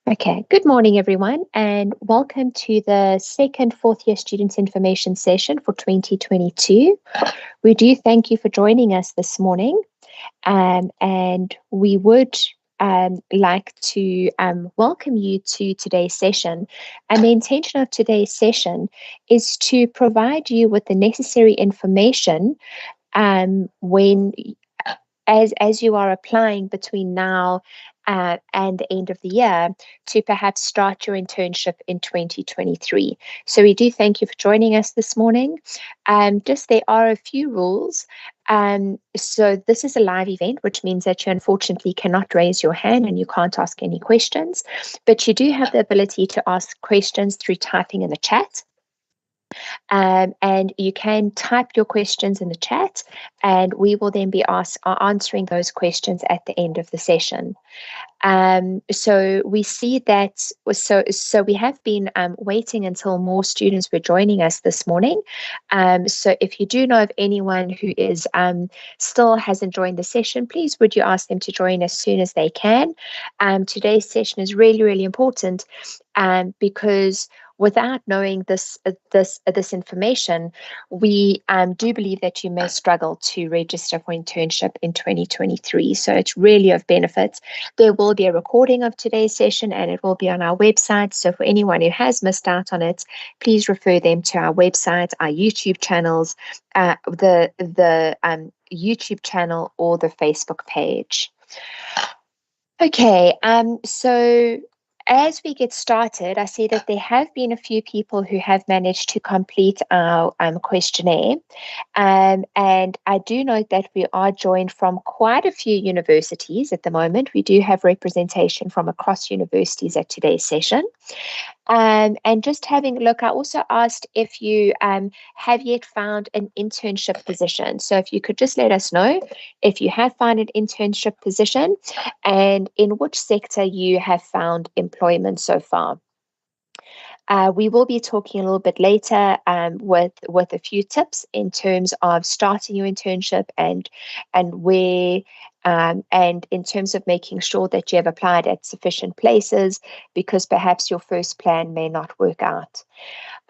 Okay, good morning everyone and welcome to the second fourth year students information session for 2022. We do thank you for joining us this morning and we would like to welcome you to today's session. And the intention of today's session is to provide you with the necessary information when as you are applying between now and the end of the year to perhaps start your internship in 2023. So we do thank you for joining us this morning. Just there are a few rules. So this is a live event, which means that you unfortunately cannot raise your hand and you can't ask any questions, but you do have the ability to ask questions through typing in the chat. And you can type your questions in the chat and we will then be answering those questions at the end of the session. So we see that, so we have been waiting until more students were joining us this morning. So if you do know of anyone who is still hasn't joined the session, please would you ask them to join as soon as they can. Today's session is really, really important because without knowing this information, we do believe that you may struggle to register for internship in 2023. So it's really of benefit. There will be a recording of today's session and it will be on our website. So for anyone who has missed out on it, please refer them to our website, our YouTube channels, the YouTube channel or the Facebook page. Okay, so as we get started, I see that there have been a few people who have managed to complete our questionnaire. And I do note that we are joined from quite a few universities at the moment. We do have representation from across universities at today's session. And just having a look, I also asked if you have yet found an internship position. So if you could just let us know if you have found an internship position and in which sector you have found employment so far. We will be talking a little bit later with a few tips in terms of starting your internship and where and in terms of making sure that you have applied at sufficient places because perhaps your first plan may not work out.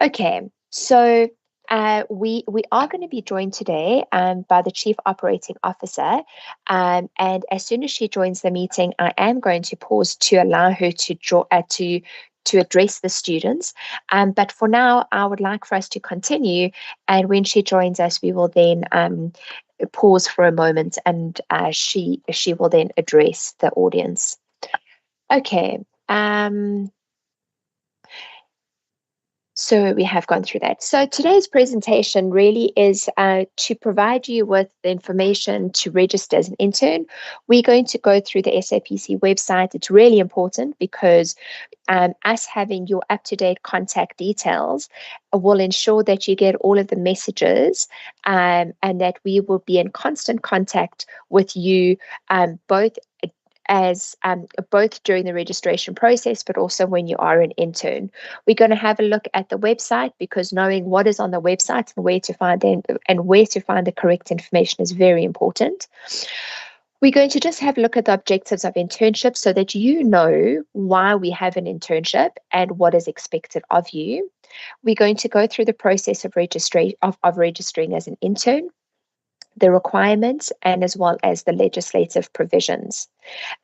Okay, so we are going to be joined today by the Chief Operating Officer, and as soon as she joins the meeting, I am going to pause to allow her to address the students. But for now, I would like for us to continue, and when she joins us, we will then pause for a moment, and she will then address the audience. Okay. So we have gone through that. So today's presentation really is to provide you with the information to register as an intern. We're going to go through the SAPC website. It's really important because us having your up-to-date contact details will ensure that you get all of the messages and that we will be in constant contact with you both during the registration process, but also when you are an intern. We're going to have a look at the website because knowing what is on the website and where to find the correct information is very important. We're going to just have a look at the objectives of internship so that you know why we have an internship and what is expected of you. We're going to go through the process of registering as an intern, the requirements, and as well as the legislative provisions.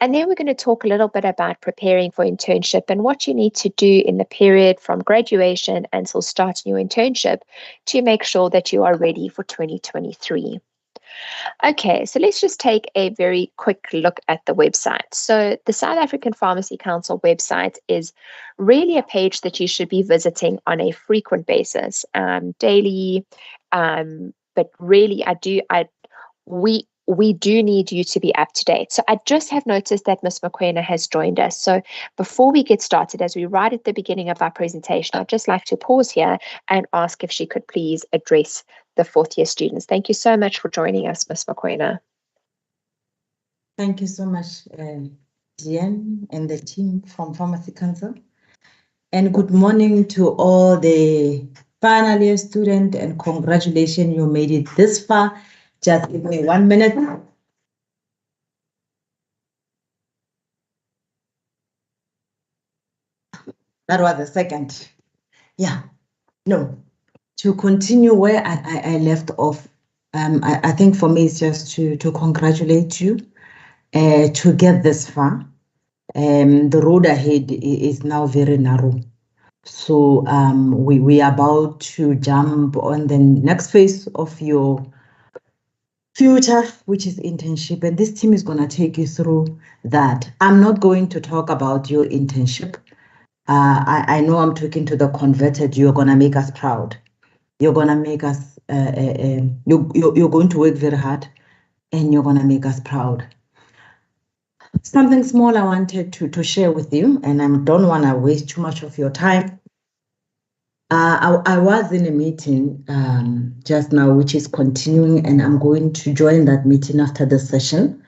And then we're going to talk a little bit about preparing for internship and what you need to do in the period from graduation until starting your internship to make sure that you are ready for 2023. Okay, so let's just take a very quick look at the website. So the South African Pharmacy Council website is really a page that you should be visiting on a frequent basis, daily, but really we do need you to be up to date. So I just have noticed that Ms. Mokoena has joined us. So before we get started, as we right at the beginning of our presentation, I'd just like to pause here and ask if she could please address the fourth year students. Thank you so much for joining us, Ms. Mokoena. Thank you so much, Jen and the team from Pharmacy Council. And good morning to all the final year students, and congratulations, you made it this far. Just give me 1 minute. That was the second. Yeah, no. To continue where I left off, I think for me it's just to congratulate you to get this far. The road ahead is now very narrow. So we are about to jump on the next phase of your future, which is internship. And this team is going to take you through that. I'm not going to talk about your internship. I know I'm talking to the converted. You're going to make us proud. You're going to make us, you're going to work very hard and you're going to make us proud. Something small I wanted to share with you, and I don't want to waste too much of your time. I was in a meeting just now, which is continuing, and I'm going to join that meeting after the session.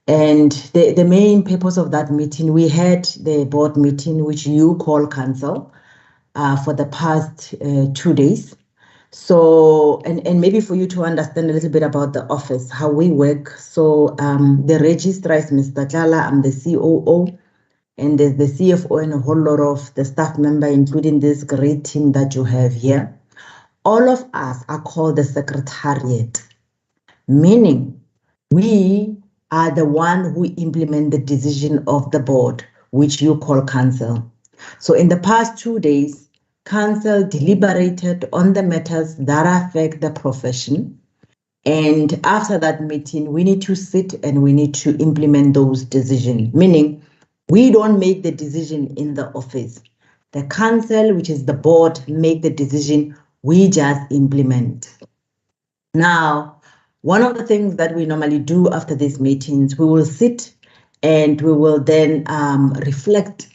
And the main purpose of that meeting, we had the board meeting, which you call council, for the past 2 days. So, and maybe for you to understand a little bit about the office, how we work. So the registrar is Mr. Tlala, I'm the COO. And there's the CFO and a whole lot of the staff member, including this great team that you have here. All of us are called the secretariat, meaning we are the one who implement the decision of the board, which you call council. So in the past 2 days, council deliberated on the matters that affect the profession. And after that meeting, we need to sit and we need to implement those decisions, meaning we don't make the decision in the office. The council, which is the board, make the decision. We just implement. Now, one of the things that we normally do after these meetings, we will sit and we will then reflect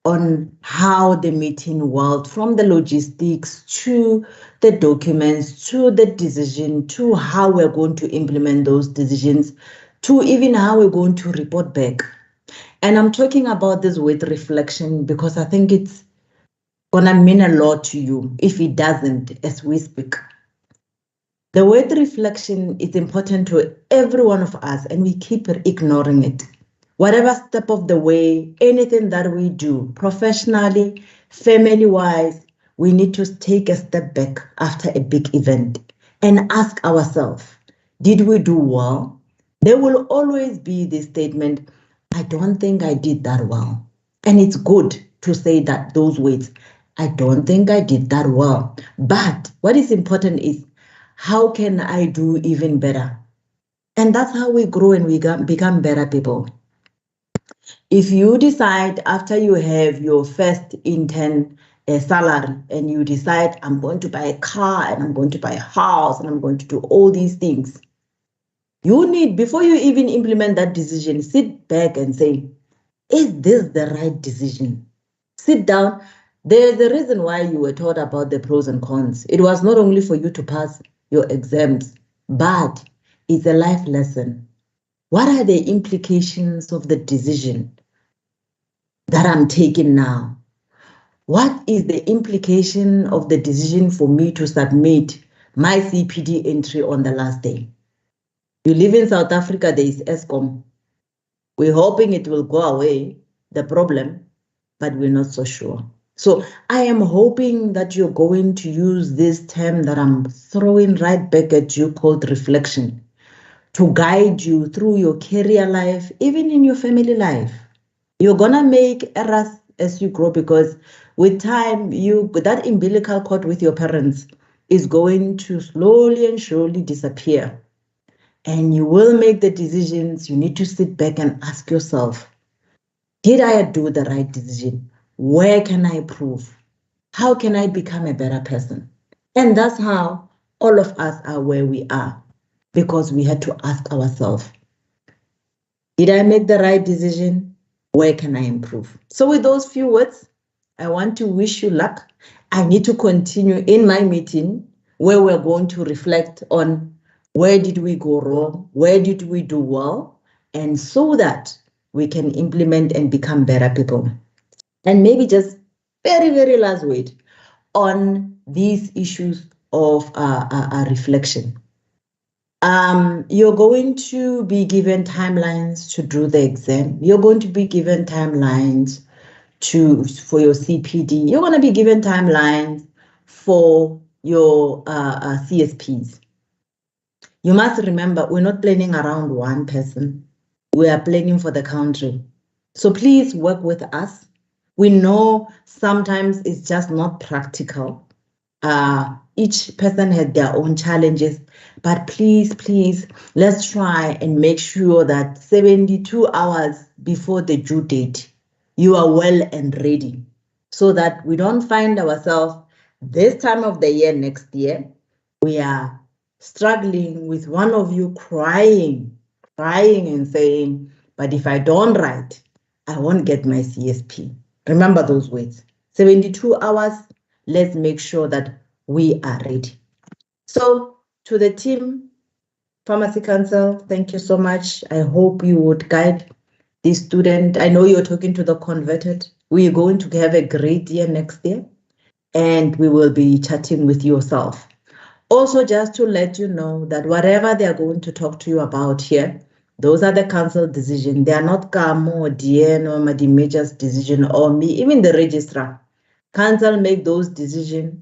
on how the meeting went, from the logistics to the documents to the decision to how we're going to implement those decisions to even how we're going to report back. And I'm talking about this with reflection because I think it's gonna mean a lot to you if it doesn't as we speak. The word reflection is important to every one of us and we keep ignoring it. Whatever step of the way, anything that we do, professionally, family-wise, we need to take a step back after a big event and ask ourselves, did we do well? There will always be this statement, I don't think I did that well. And it's good to say that those words, I don't think I did that well. But what is important is, how can I do even better? And that's how we grow and we become better people. If you decide after you have your first intern salary and you decide, I'm going to buy a car and I'm going to buy a house and I'm going to do all these things, you need, before you even implement that decision, sit back and say, is this the right decision? Sit down. There's a reason why you were taught about the pros and cons. It was not only for you to pass your exams, but it's a life lesson. What are the implications of the decision that I'm taking now? What is the implication of the decision for me to submit my CPD entry on the last day? You live in South Africa, there is ESCOM. We're hoping it will go away, the problem, but we're not so sure. So I am hoping that you're going to use this term that I'm throwing right back at you called reflection to guide you through your career life, even in your family life. You're gonna make errors as you grow because with time, that umbilical cord with your parents is going to slowly and surely disappear. And you will make the decisions. You need to sit back and ask yourself, did I do the right decision? Where can I improve? How can I become a better person? And that's how all of us are where we are, because we had to ask ourselves, did I make the right decision? Where can I improve? So with those few words, I want to wish you luck. I need to continue in my meeting where we're going to reflect on where did we go wrong? Where did we do well? And so that we can implement and become better people. And maybe just very, very last word on these issues of reflection. You're going to be given timelines to do the exam. You're going to be given timelines for your CPD. You're going to be given timelines for your CSPs. You must remember, we're not planning around one person. We are planning for the country. So please work with us. We know sometimes it's just not practical. Each person has their own challenges, but please, let's try and make sure that 72 hours before the due date, you are well and ready, so that we don't find ourselves this time of the year next year, we are struggling with one of you crying and saying, but if I don't write, I won't get my CSP. Remember those words. 72 hours, let's make sure that we are ready. So to the team, Pharmacy Council, thank you so much. I hope you would guide this student. I know you're talking to the converted. We are going to have a great year next year, and we will be chatting with yourself. Also, just to let you know that whatever they are going to talk to you about here, those are the council decisions. They are not Kamo or DN or Madimeja's decision or me, even the registrar. Council make those decisions.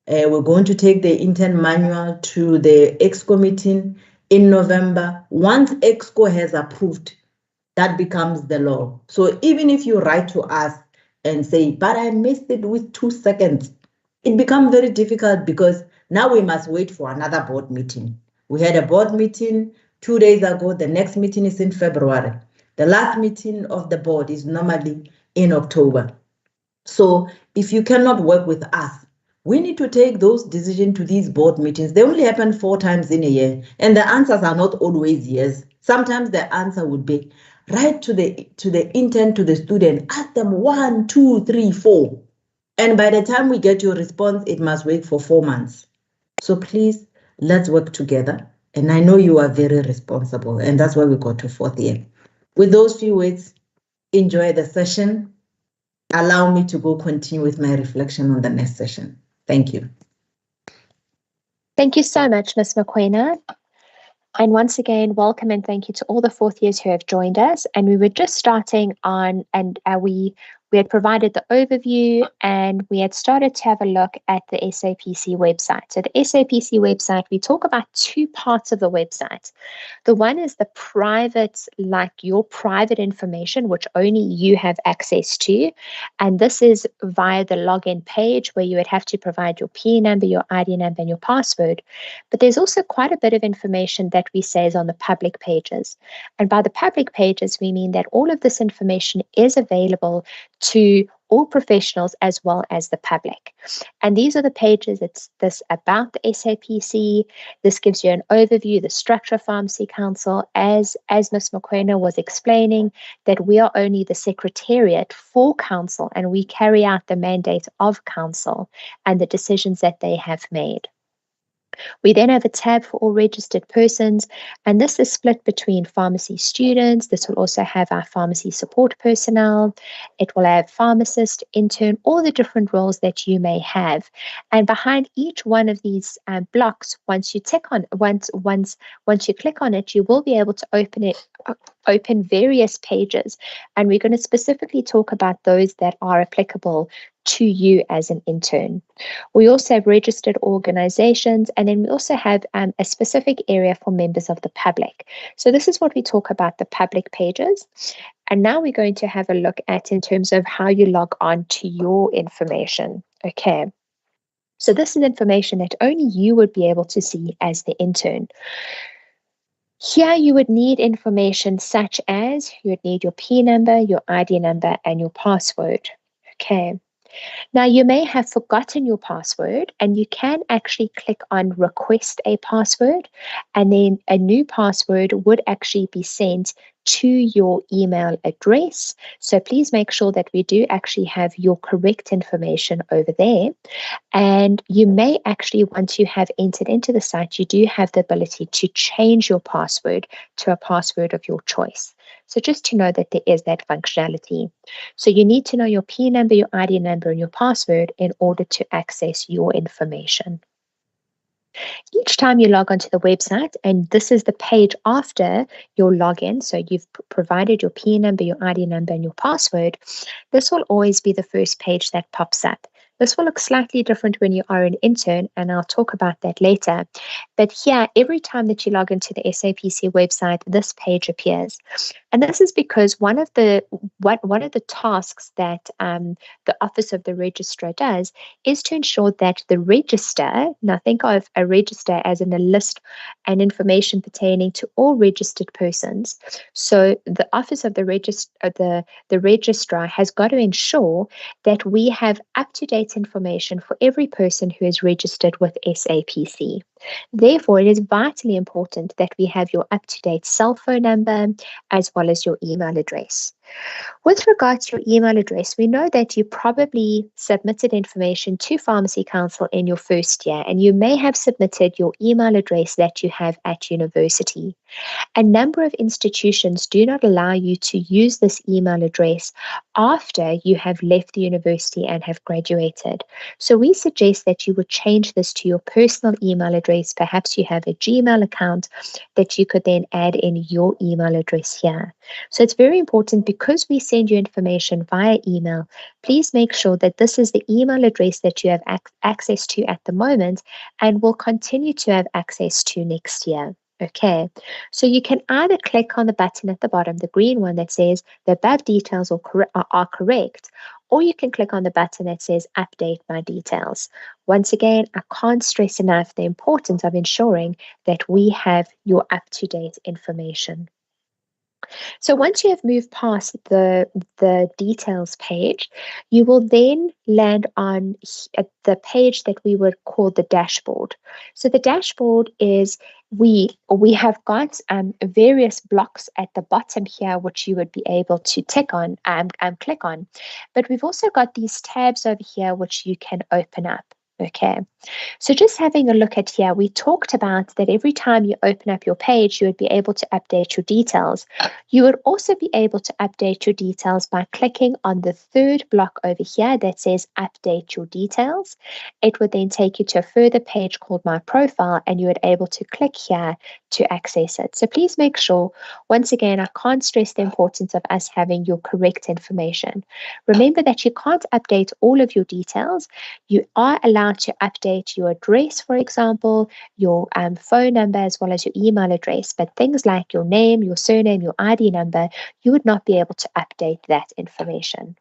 We're going to take the intern manual to the EXCO meeting in November. Once EXCO has approved, that becomes the law. So even if you write to us and say, but I missed it with 2 seconds, it becomes very difficult because now we must wait for another board meeting. We had a board meeting 2 days ago. The next meeting is in February. The last meeting of the board is normally in October. So if you cannot work with us, we need to take those decisions to these board meetings. They only happen 4 times in a year, and the answers are not always yes. Sometimes the answer would be write to the intern, to the student, ask them 1, 2, 3, 4. And by the time we get your response, it must wait for 4 months. So please, let's work together. And I know you are very responsible, and that's why we got to 4th year. With those few words, enjoy the session. Allow me to go continue with my reflection on the next session. Thank you. Thank you so much, Ms. Mokoena. And once again, welcome and thank you to all the 4th years who have joined us. And we were just starting on, and we had provided the overview and we had started to have a look at the SAPC website. So the SAPC website, we talk about 2 parts of the website. The one is the private, like your private information, which only you have access to. And this is via the login page where you would have to provide your P number, your ID number, and your password. But there's also quite a bit of information that we say is on the public pages. And by the public pages, we mean that all of this information is available to all professionals as well as the public. And these are the pages. It's this about the SAPC. This gives you an overview, the structure of Pharmacy Council, as Ms. Mokoena was explaining, that we are only the secretariat for council and we carry out the mandate of council and the decisions that they have made. We then have a tab for all registered persons, and this is split between pharmacy students. This will also have our pharmacy support personnel. It will have pharmacist, intern, all the different roles that you may have. And behind each one of these blocks, once you click on it, you will be able to open various pages, and we're going to specifically talk about those that are applicable to you as an intern. We also have registered organizations, and then we also have a specific area for members of the public. So this is what we talk about, the public pages. And now we're going to have a look at in terms of how you log on to your information. Okay. So this is information that only you would be able to see as the intern. Here you would need information such as you would need your P number, your ID number, and your password. Okay. Now, you may have forgotten your password, and you can actually click on request a password, and then a new password would actually be sent to your email address. So please make sure that we do actually have your correct information over there. And you may actually, once you have entered into the site, you do have the ability to change your password to a password of your choice. So just to know that there is that functionality. So you need to know your P number, your ID number, and your password in order to access your information. Each time you log onto the website, and this is the page after your login, so you've provided your PIN number, your ID number, and your password, this will always be the first page that pops up. This will look slightly different when you are an intern, and I'll talk about that later. But here, every time that you log into the SAPC website, this page appears. And this is because one of the tasks that the Office of the Registrar does is to ensure that the register, now think of a register as in a list and information pertaining to all registered persons. So the Office of the Registrar has got to ensure that we have up-to-date information for every person who is registered with SAPC. Therefore, it is vitally important that we have your up-to-date cell phone number as well as your email address. With regards to your email address, we know that you probably submitted information to Pharmacy Council in your first year, and you may have submitted your email address that you have at university. A number of institutions do not allow you to use this email address after you have left the university and have graduated. So we suggest that you would change this to your personal email address. Perhaps you have a Gmail account that you could then add in your email address here. So it's very important, because we send you information via email, please make sure that this is the email address that you have access to at the moment and will continue to have access to next year. Okay, so you can either click on the button at the bottom, the green one that says the above details are correct, or you can click on the button that says update my details. Once again, I can't stress enough the importance of ensuring that we have your up-to-date information. So once you have moved past the details page, you will then land on the page that we would call the dashboard. So the dashboard is we have got various blocks at the bottom here, which you would be able to click on, but we've also got these tabs over here which you can open up. Okay, so just having a look at here, we talked about that every time you open up your page, you would be able to update your details. You would also be able to update your details by clicking on the third block over here that says update your details. It would then take you to a further page called My Profile, and you would be able to click here to access it. So please make sure, once again, I can't stress the importance of us having your correct information. Remember that you can't update all of your details. You are allowed to update your address, for example, your phone number, as well as your email address, but things like your name, your surname, your ID number, you would not be able to update that information.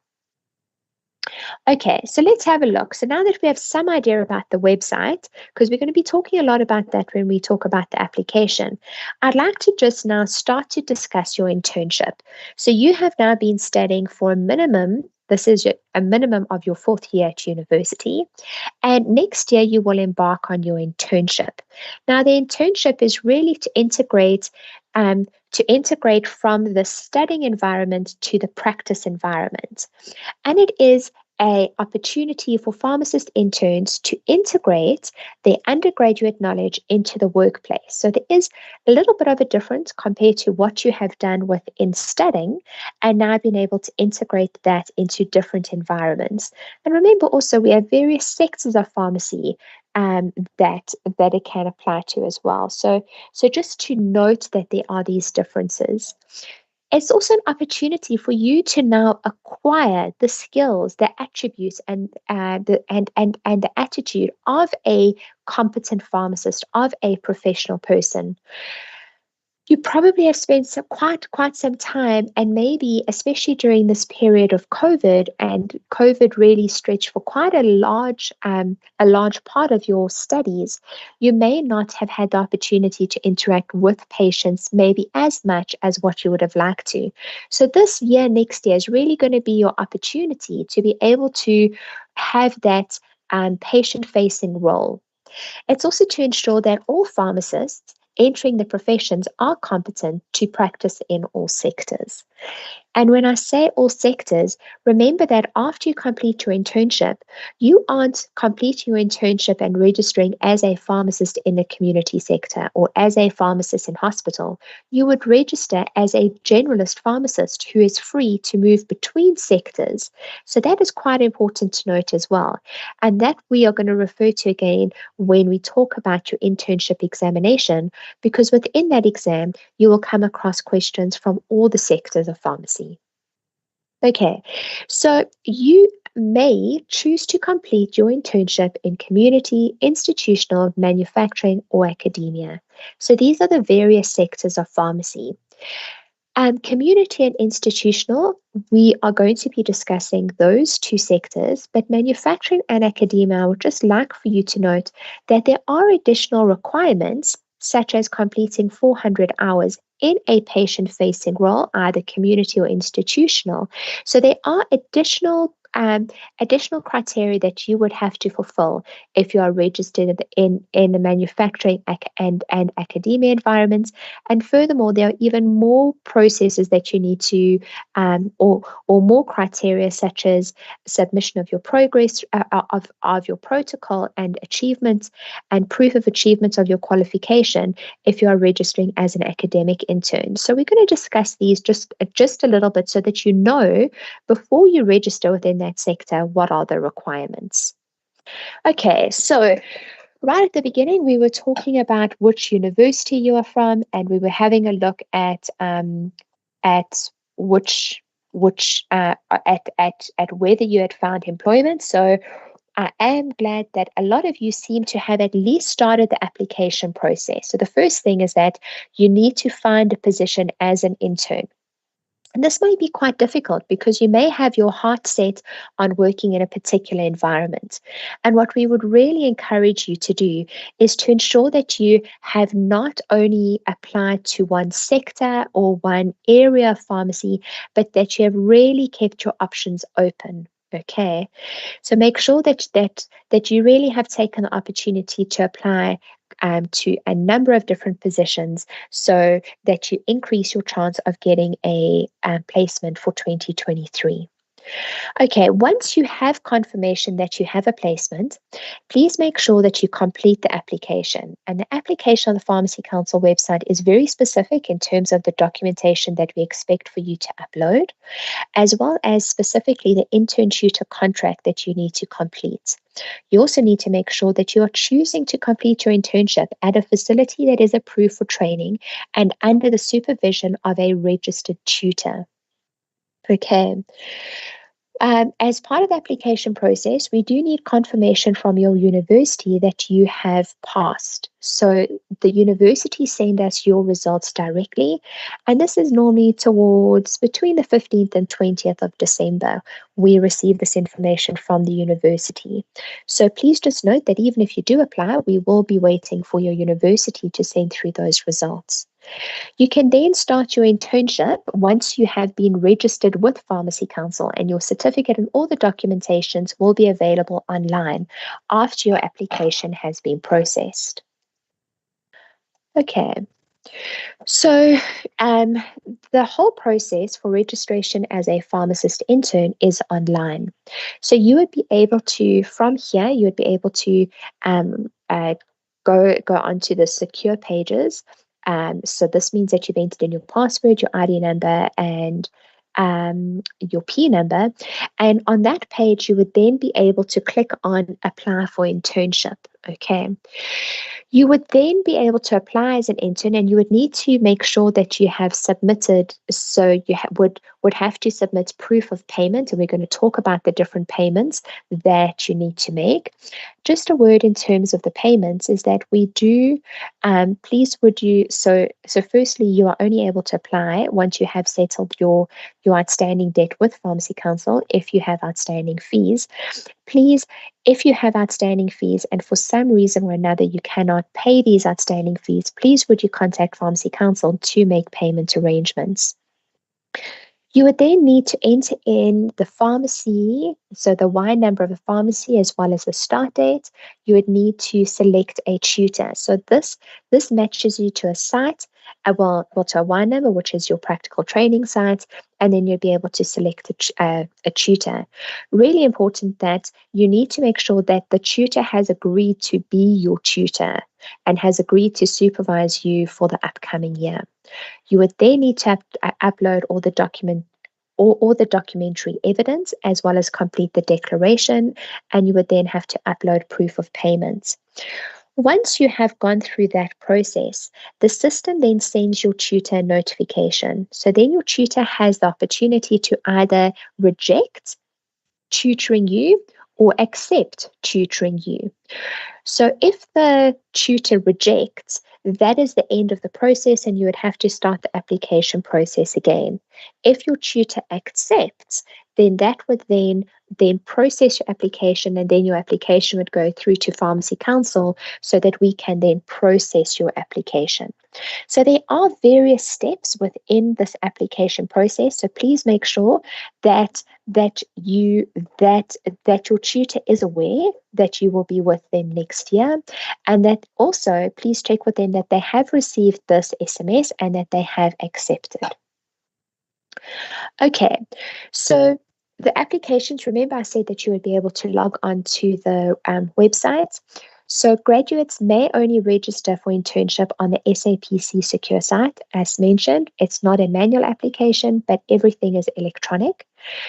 Okay, so let's have a look. So now that we have some idea about the website, because we're going to be talking a lot about that when we talk about the application, I'd like to just now start to discuss your internship. So you have now been studying for a minimum, this is a minimum of your 4th year at university, and next year you will embark on your internship. Now the internship is really to integrate from the studying environment to the practice environment. And it is an opportunity for pharmacist interns to integrate their undergraduate knowledge into the workplace. So there is a little bit of a difference compared to what you have done within studying, and now being able to integrate that into different environments. And remember also, we have various sectors of pharmacy that it can apply to as well. So just to note that there are these differences. It's also an opportunity for you to now acquire the skills, the attributes, and the attitude of a competent pharmacist, of a professional person. You probably have spent quite some time, and maybe especially during this period of COVID, and COVID really stretched for quite a large part of your studies. You may not have had the opportunity to interact with patients maybe as much as what you would have liked to. So this year, next year, is really going to be your opportunity to be able to have that patient-facing role. It's also to ensure that all pharmacists entering the professions are competent to practice in all sectors. And when I say all sectors, remember that after you complete your internship, you aren't completing your internship and registering as a pharmacist in the community sector or as a pharmacist in hospital. You would register as a generalist pharmacist who is free to move between sectors. So that is quite important to note as well. And that we are going to refer to again when we talk about your internship examination, because within that exam, you will come across questions from all the sectors of pharmacy. Okay, so you may choose to complete your internship in community, institutional, manufacturing, or academia. So these are the various sectors of pharmacy. Community and institutional, we are going to be discussing those two sectors, but manufacturing and academia, I would just like for you to note that there are additional requirements, such as completing 400 hours in a patient-facing role, either community or institutional. So there are additional criteria that you would have to fulfill if you are registered in the manufacturing and academia environments. And furthermore, there are even more processes that you need to, or more criteria, such as submission of your progress of your protocol and achievements, and proof of achievements of your qualification if you are registering as an academic intern. So we're going to discuss these just a little bit so that you know before you register within that sector what are the requirements. Okay, so right at the beginning, we were talking about which university you are from, and we were having a look at whether you had found employment. So I am glad that a lot of you seem to have at least started the application process. So the first thing is that you need to find a position as an intern. And this may be quite difficult because you may have your heart set on working in a particular environment. And what we would really encourage you to do is to ensure that you have not only applied to one sector or one area of pharmacy, but that you have really kept your options open. Okay, so make sure that you really have taken the opportunity to apply to a number of different positions so that you increase your chance of getting a placement for 2023. Okay, once you have confirmation that you have a placement, please make sure that you complete the application. And the application on the Pharmacy Council website is very specific in terms of the documentation that we expect for you to upload, as well as specifically the intern tutor contract that you need to complete. You also need to make sure that you are choosing to complete your internship at a facility that is approved for training and under the supervision of a registered tutor. Okay. As part of the application process, we do need confirmation from your university that you have passed. So the university send us your results directly, and this is normally towards between the 15th and 20th of December. We receive this information from the university. So please just note that even if you do apply, we will be waiting for your university to send through those results. You can then start your internship once you have been registered with Pharmacy Council, and your certificate and all the documentations will be available online after your application has been processed. Okay, so the whole process for registration as a pharmacist intern is online. So you would be able to, from here, you would be able to go onto the secure pages. So this means that you've entered in your password, your ID number, and your P number. And on that page, you would then be able to click on apply for internship. Okay. You would then be able to apply as an intern, and you would need to make sure that you have submitted. So you would have to submit proof of payment, and we're going to talk about the different payments that you need to make. Just a word in terms of the payments is that we do, please would you, so firstly, you are only able to apply once you have settled your outstanding debt with Pharmacy Council if you have outstanding fees. Please, if you have outstanding fees and for some reason or another you cannot pay these outstanding fees, please would you contact Pharmacy Council to make payment arrangements. You would then need to enter in the pharmacy, so the Y number of the pharmacy as well as the start date. You would need to select a tutor. So this matches you to a site to a Y number, which is your practical training site, and then you'll be able to select a tutor. Really important that you need to make sure that the tutor has agreed to be your tutor and has agreed to supervise you for the upcoming year. You would then need to upload all the documentary evidence, as well as complete the declaration, and you would then have to upload proof of payment. Once you have gone through that process, the system then sends your tutor a notification. So then your tutor has the opportunity to either reject tutoring you or accept tutoring you. So if the tutor rejects, that is the end of the process, and you would have to start the application process again. If your tutor accepts, then that would then process your application, and then your application would go through to Pharmacy Council so that we can then process your application. So there are various steps within this application process. So please make sure that your tutor is aware that you will be with them next year, and that also please check with them that they have received this SMS and that they have accepted. Okay, so the applications, remember I said that you would be able to log on to the website. So graduates may only register for internship on the SAPC secure site. As mentioned, it's not a manual application, but everything is electronic.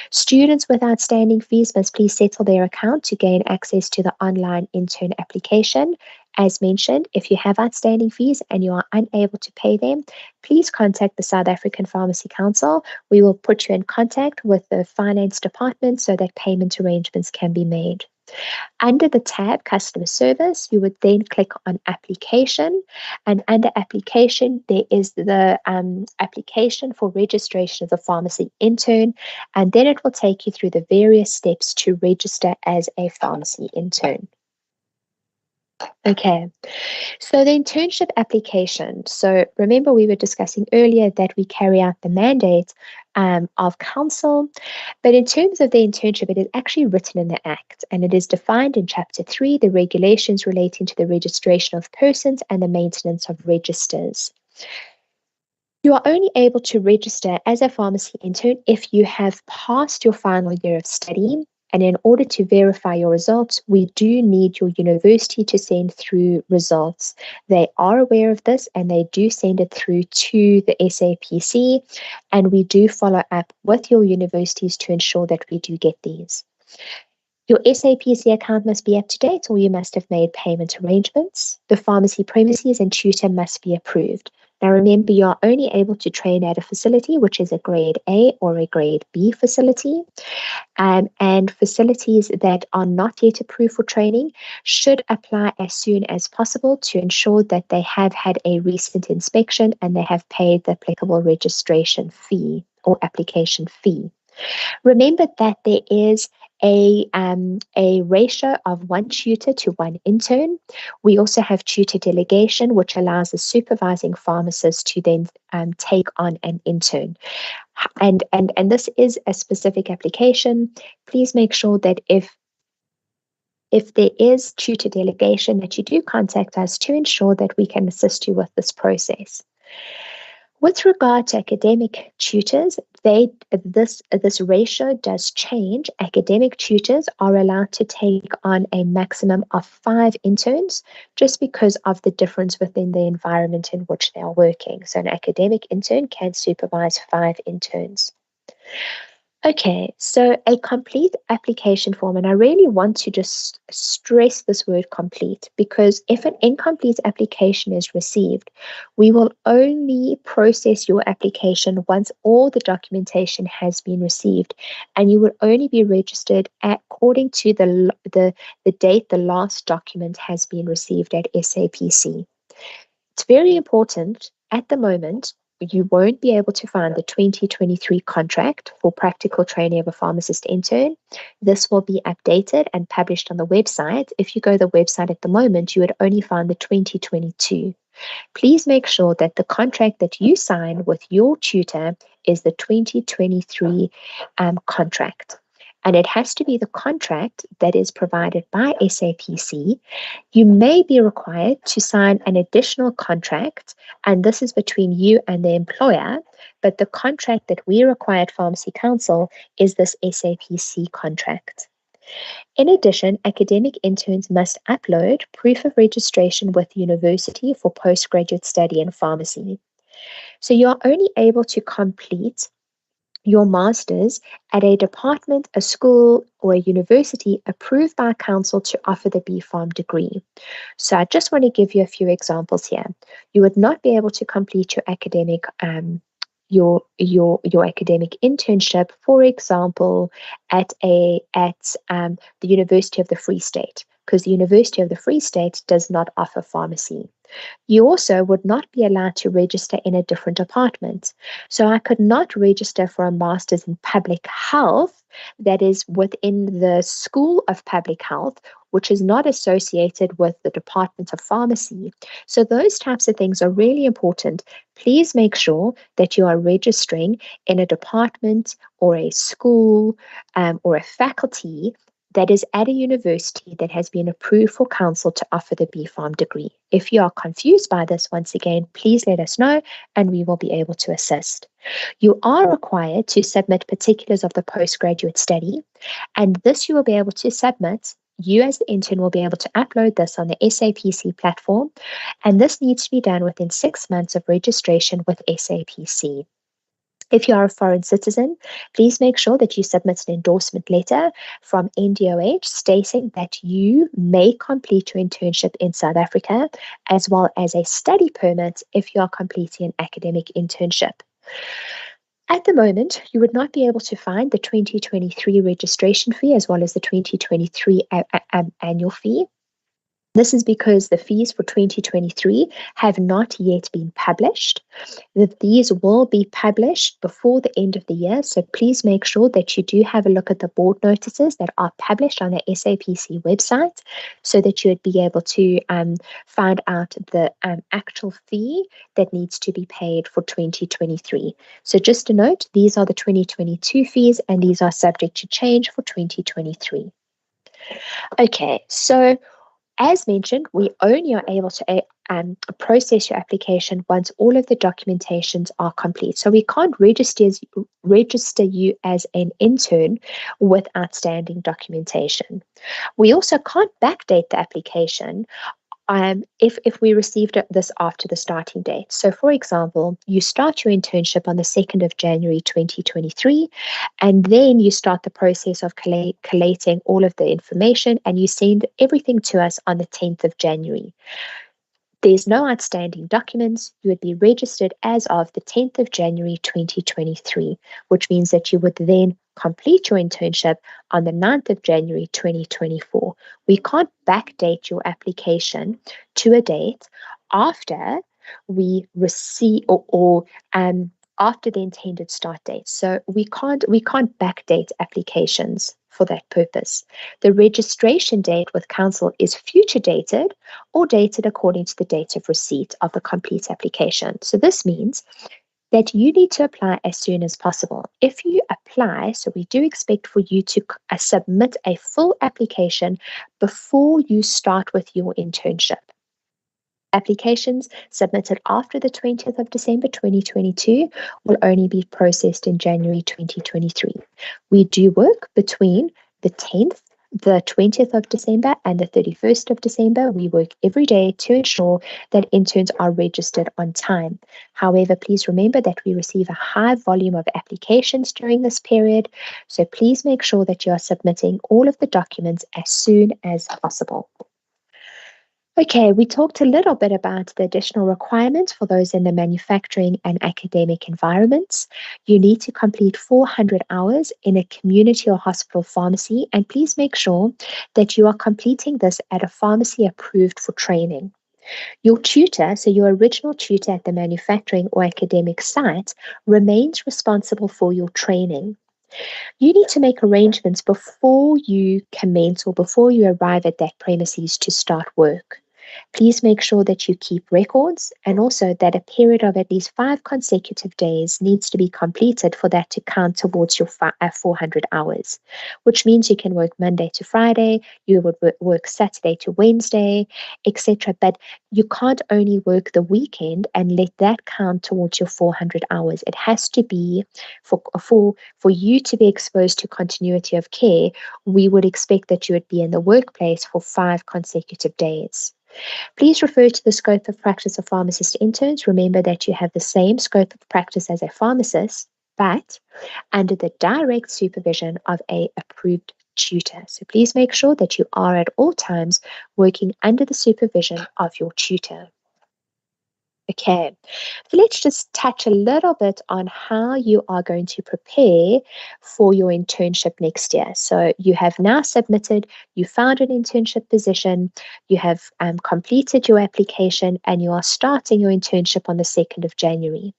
Students with outstanding fees must please settle their account to gain access to the online intern application. As mentioned, if you have outstanding fees and you are unable to pay them, please contact the South African Pharmacy Council. We will put you in contact with the finance department so that payment arrangements can be made. Under the tab Customer Service, you would then click on Application, and under Application, there is the application for registration of the pharmacy intern, and then it will take you through the various steps to register as a pharmacy intern. Okay, so the internship application. So remember we were discussing earlier that we carry out the mandate of council, but in terms of the internship, it is actually written in the Act, and it is defined in Chapter 3, the regulations relating to the registration of persons and the maintenance of registers. You are only able to register as a pharmacy intern if you have passed your final year of study. And in order to verify your results, we do need your university to send through results. They are aware of this and they do send it through to the SAPC. And we do follow up with your universities to ensure that we do get these. Your SAPC account must be up to date, or you must have made payment arrangements. The pharmacy premises and tutor must be approved. Now remember, you are only able to train at a facility which is a grade A or a grade B facility. And facilities that are not yet approved for training should apply as soon as possible to ensure that they have had a recent inspection and they have paid the applicable registration fee or application fee. Remember that there is a ratio of 1 tutor to 1 intern. We also have tutor delegation, which allows the supervising pharmacist to then take on an intern. And this is a specific application. Please make sure that if there is tutor delegation, that you do contact us to ensure that we can assist you with this process. With regard to academic tutors, this ratio does change. Academic tutors are allowed to take on a maximum of 5 interns just because of the difference within the environment in which they are working. So an academic intern can supervise 5 interns. Okay, so a complete application form, and I really want to just stress this word complete, because if an incomplete application is received, we will only process your application once all the documentation has been received, and you will only be registered according to the date the last document has been received at SAPC. It's very important at the moment. You won't be able to find the 2023 contract for practical training of a pharmacist intern. This will be updated and published on the website. If you go to the website at the moment, you would only find the 2022. Please make sure that the contract that you sign with your tutor is the 2023 contract. and it has to be the contract that is provided by SAPC, you may be required to sign an additional contract, and this is between you and the employer, but the contract that we require at Pharmacy Council is this SAPC contract. In addition, academic interns must upload proof of registration with the university for postgraduate study in pharmacy. So you are only able to complete your master's at a department, a school, or a university approved by council to offer the BPharm degree. So I just want to give you a few examples here. You would not be able to complete your academic your academic internship, for example, at the University of the Free State, because the University of the Free State does not offer pharmacy. You also would not be allowed to register in a different department. So I could not register for a master's in public health that is within the School of Public Health, which is not associated with the Department of Pharmacy. So those types of things are really important. Please make sure that you are registering in a department or a school or a faculty that is at a university that has been approved for council to offer the BPharm degree. If you are confused by this, once again, please let us know and we will be able to assist. You are required to submit particulars of the postgraduate study, and this you will be able to submit. You as the intern will be able to upload this on the SAPC platform, and this needs to be done within 6 months of registration with SAPC. If you are a foreign citizen, please make sure that you submit an endorsement letter from NDOH stating that you may complete your internship in South Africa, as well as a study permit if you are completing an academic internship. At the moment, you would not be able to find the 2023 registration fee as well as the 2023 annual fee. This is because the fees for 2023 have not yet been published. These will be published before the end of the year, so please make sure that you do have a look at the board notices that are published on the SAPC website so that you would be able to find out the actual fee that needs to be paid for 2023. So just a note, these are the 2022 fees and these are subject to change for 2023. Okay, so as mentioned, we only are able to process your application once all of the documentations are complete. So we can't register you as an intern with outstanding documentation. We also can't backdate the application if we received this after the starting date. So for example, you start your internship on the 2nd of January 2023, and then you start the process of collating all of the information and you send everything to us on the 10th of January. There's no outstanding documents. You would be registered as of the 10th of January 2023, which means that you would then complete your internship on the 9th of January 2024. We can't backdate your application to a date after we receive or after the intended start date. So we can't backdate applications for that purpose. The registration date with council is future dated or dated according to the date of receipt of the complete application. So this means that you need to apply as soon as possible. If you apply, so we do expect for you to submit a full application before you start with your internship. Applications submitted after the 20th of December 2022 will only be processed in January 2023. We do work between the 10th, the 20th of December and the 31st of December. We work every day to ensure that interns are registered on time. However, please remember that we receive a high volume of applications during this period, so please make sure that you are submitting all of the documents as soon as possible. Okay, we talked a little bit about the additional requirements for those in the manufacturing and academic environments. You need to complete 400 hours in a community or hospital pharmacy, and please make sure that you are completing this at a pharmacy approved for training. Your tutor, so your original tutor at the manufacturing or academic site, remains responsible for your training. You need to make arrangements before you commence or before you arrive at that premises to start work. Please make sure that you keep records, and also that a period of at least 5 consecutive days needs to be completed for that to count towards your 400 hours, which means you can work Monday to Friday, you would work Saturday to Wednesday, etc. But you can't only work the weekend and let that count towards your 400 hours. It has to be for you to be exposed to continuity of care. We would expect that you would be in the workplace for 5 consecutive days. Please refer to the scope of practice of pharmacist interns. Remember that you have the same scope of practice as a pharmacist, but under the direct supervision of an approved tutor. So please make sure that you are at all times working under the supervision of your tutor. Okay, so let's just touch a little bit on how you are going to prepare for your internship next year. So you have now submitted, you found an internship position, you have completed your application, and you are starting your internship on the 2nd of January.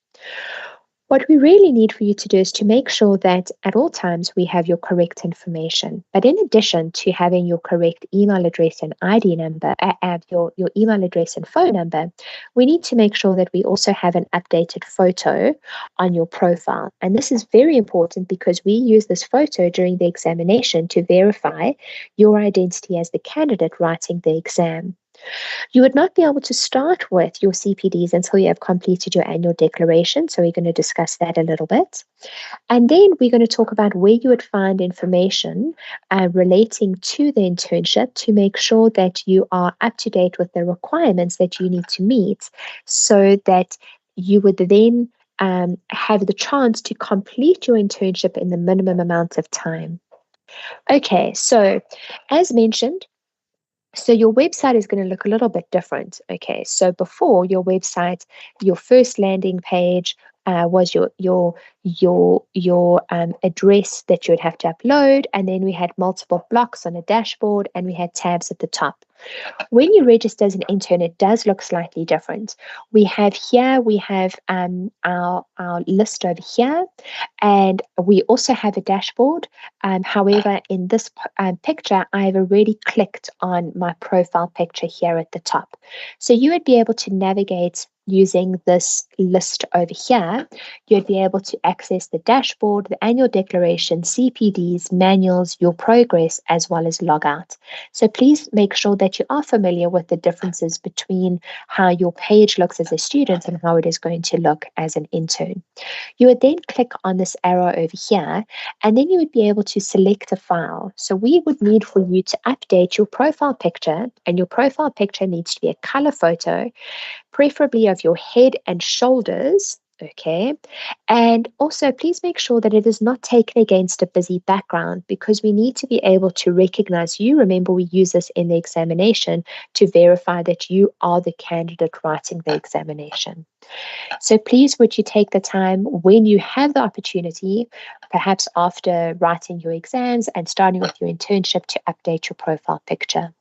What we really need for you to do is to make sure that at all times we have your correct information. But in addition to having your correct email address and ID number, your email address and phone number, we need to make sure that we also have an updated photo on your profile. And this is very important because we use this photo during the examination to verify your identity as the candidate writing the exam. You would not be able to start with your CPDs until you have completed your annual declaration. So we're going to discuss that a little bit. And then we're going to talk about where you would find information relating to the internship to make sure that you are up to date with the requirements that you need to meet so that you would then have the chance to complete your internship in the minimum amount of time. Okay, so as mentioned, so your website is going to look a little bit different. Okay, so before your website, your first landing page was your address that you would have to upload, and then we had multiple blocks on a dashboard, and we had tabs at the top. When you register as an intern, it does look slightly different. We have our list over here, and we also have a dashboard. However, in this picture, I've already clicked on my profile picture here at the top. So you would be able to navigate using this list over here. You'd be able to access the dashboard, the annual declaration, CPDs, manuals, your progress, as well as logout. So please make sure that you are familiar with the differences between how your page looks as a student and how it is going to look as an intern. You would then click on this arrow over here, and then you would be able to select a file. So we would need for you to update your profile picture, and your profile picture needs to be a color photo, preferably of your head and shoulders. Okay, and also please make sure that it is not taken against a busy background because we need to be able to recognize you. Remember, we use this in the examination to verify that you are the candidate writing the examination. So please, would you take the time when you have the opportunity, perhaps after writing your exams and starting with your internship, to update your profile picture.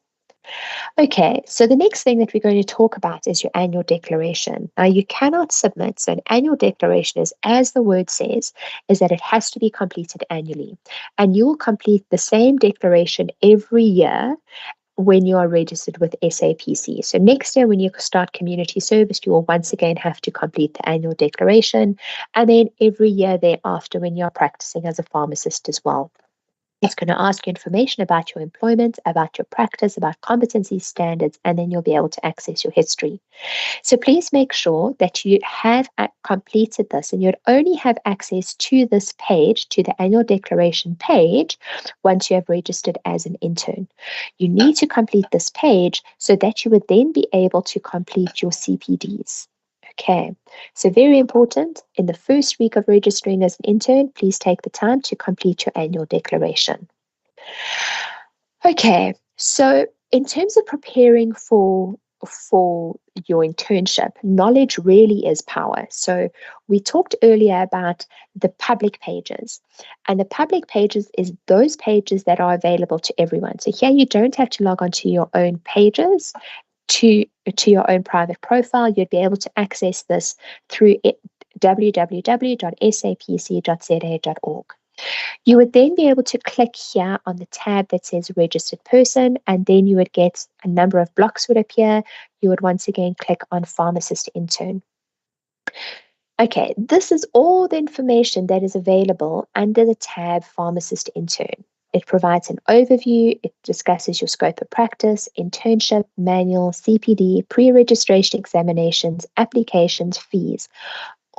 Okay, so the next thing that we're going to talk about is your annual declaration. Now, you cannot submit, so an annual declaration is, as the word says, is that it has to be completed annually. And you will complete the same declaration every year when you are registered with SAPC. So next year, when you start community service, you will once again have to complete the annual declaration. And then every year thereafter, when you're practicing as a pharmacist as well. It's going to ask you information about your employment, about your practice, about competency standards, and then you'll be able to access your history. So please make sure that you have completed this, and you'd only have access to this page, to the annual declaration page, once you have registered as an intern. You need to complete this page so that you would then be able to complete your CPDs. Okay, so very important, in the first week of registering as an intern, please take the time to complete your annual declaration. Okay, so in terms of preparing for your internship, knowledge really is power. So we talked earlier about the public pages, and the public pages is those pages that are available to everyone. So here you don't have to log on to your own pages, to your own private profile. You'd be able to access this through www.sapc.za.org. You would then be able to click here on the tab that says registered person, and then you would get a number of blocks would appear. You would once again click on pharmacist intern. Okay, this is all the information that is available under the tab Pharmacist Intern. It provides an overview, it discusses your scope of practice, internship, manual, CPD, pre-registration examinations, applications, fees.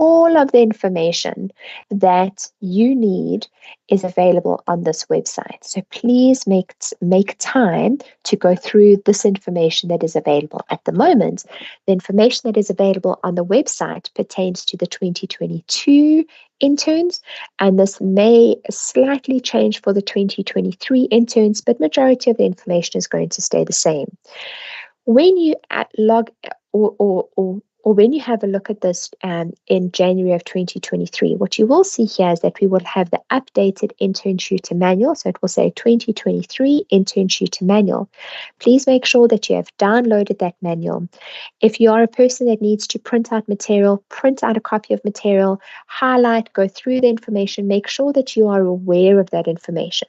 All of the information that you need is available on this website. So please make time to go through this information that is available. At the moment, the information that is available on the website pertains to the 2022 interns, and this may slightly change for the 2023 interns, but majority of the information is going to stay the same. When you log or when you have a look at this in January of 2023, what you will see here is that we will have the updated intern shooter manual. So it will say 2023 intern shooter manual. Please make sure that you have downloaded that manual. If you are a person that needs to print out material, print out a copy of material, highlight, go through the information, make sure that you are aware of that information.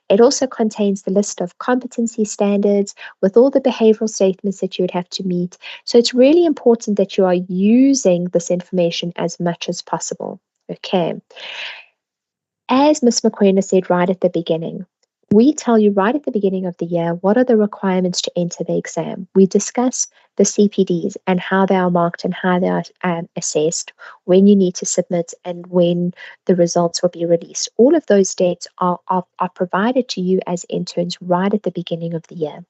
It also contains the list of competency standards with all the behavioral statements that you would have to meet. So it's really important that you are using this information as much as possible. Okay. As Ms. McQueen said right at the beginning, we tell you right at the beginning of the year what are the requirements to enter the exam. We discuss the CPDs and how they are marked and how they are assessed, when you need to submit and when the results will be released. All of those dates are provided to you as interns right at the beginning of the year.